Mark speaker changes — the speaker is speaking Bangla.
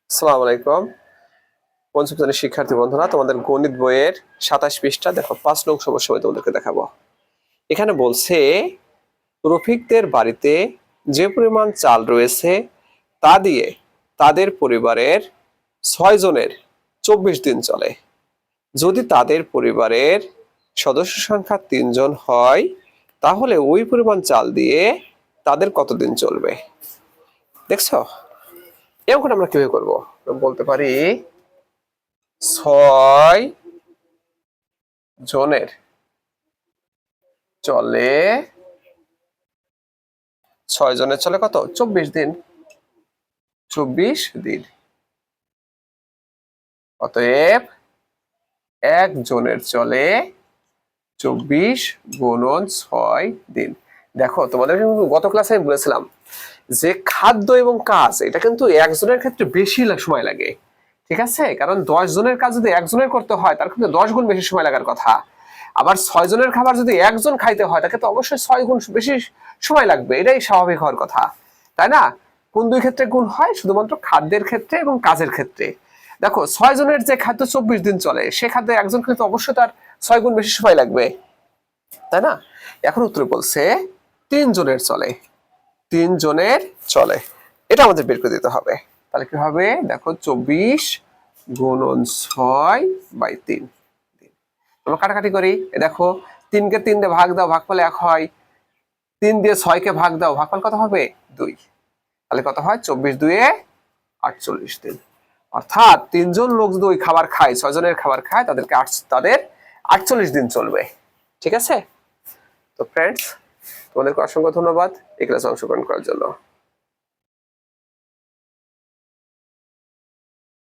Speaker 1: আসসালামু আলাইকুম। পঞ্চম শ্রেণীর শিক্ষার্থী বন্ধুরা, তোমাদের গণিত বইয়ের 27 পৃষ্ঠা দেখো, 5 নং সমস্যা আমি তোমাদেরকে দেখাবো। এখানে বলছে রফিকদের বাড়িতে যে পরিমাণ চাল রয়েছে তা দিয়ে তাদের পরিবারের 6 জনের 24 দিন চলে। যদি তাদের পরিবারের সদস্য সংখ্যা 3 জন হয় তাহলে ওই পরিমাণ চাল দিয়ে তাদের কতদিন চলবে? দেখছো, এখন আমরা কিভাবে করবো? বলতে পারি 6 জনের চলে 6 জনের চলে কত? 24 দিন। 24 দিন। অতএব একজনের চলে 24 গুণন 6 দিন। দেখো, তোমাদের গত ক্লাসে আমি বলেছিলাম যে খাদ্য এবং কাজ এটা কিন্তু একজনের ক্ষেত্রে বেশি সময় লাগে। ঠিক আছে, কারণ 10 জনের কাজ যদি একজনের করতে হয় তার কিন্তু 10 গুণ বেশি সময় লাগার কথা। আবার 6 জনের খাবার যদি একজন খাইতে হয় তাকে তো অবশ্যই 6 গুণ বেশি সময় লাগবে, এটাই স্বাভাবিক হওয়ার কথা, তাই না? কোন দুই ক্ষেত্রে গুণ হয়? শুধুমাত্র খাদ্যের ক্ষেত্রে এবং কাজের ক্ষেত্রে। দেখো, 6 জনের যে খাদ্য 24 দিন চলে সে খাদ্যে একজন খেলে তো অবশ্যই তার 6 গুণ বেশি সময় লাগবে, তাই না? এখন উত্তর বলছে 3 জনের চলে। 3 জনের চলে, এটা আমাদের বের করে দিতে হবে। তাহলে কি হবে? দেখো, 24 গুণন 6/3। আমরা কাটাকাটি করি। দেখো, 3 কে 3 দিয়ে ভাগ দাও, ভাগফল 1 হয়। 3 দিয়ে 6 কে ভাগ দাও, ভাগফল কত হবে? 2। তাহলে কত হয়? 24 2 48 দিন। অর্থাৎ 3 জন লোক যদি ওই খাবার খায়, 6 জনের খাবার খায়, তাদের 48 দিন চলবে। ঠিক আছে? তো ফ্রেন্ডস, তোমাদেরকে অসংখ্য ধন্যবাদ এই ক্লাসে অংশগ্রহণ করার জন্য।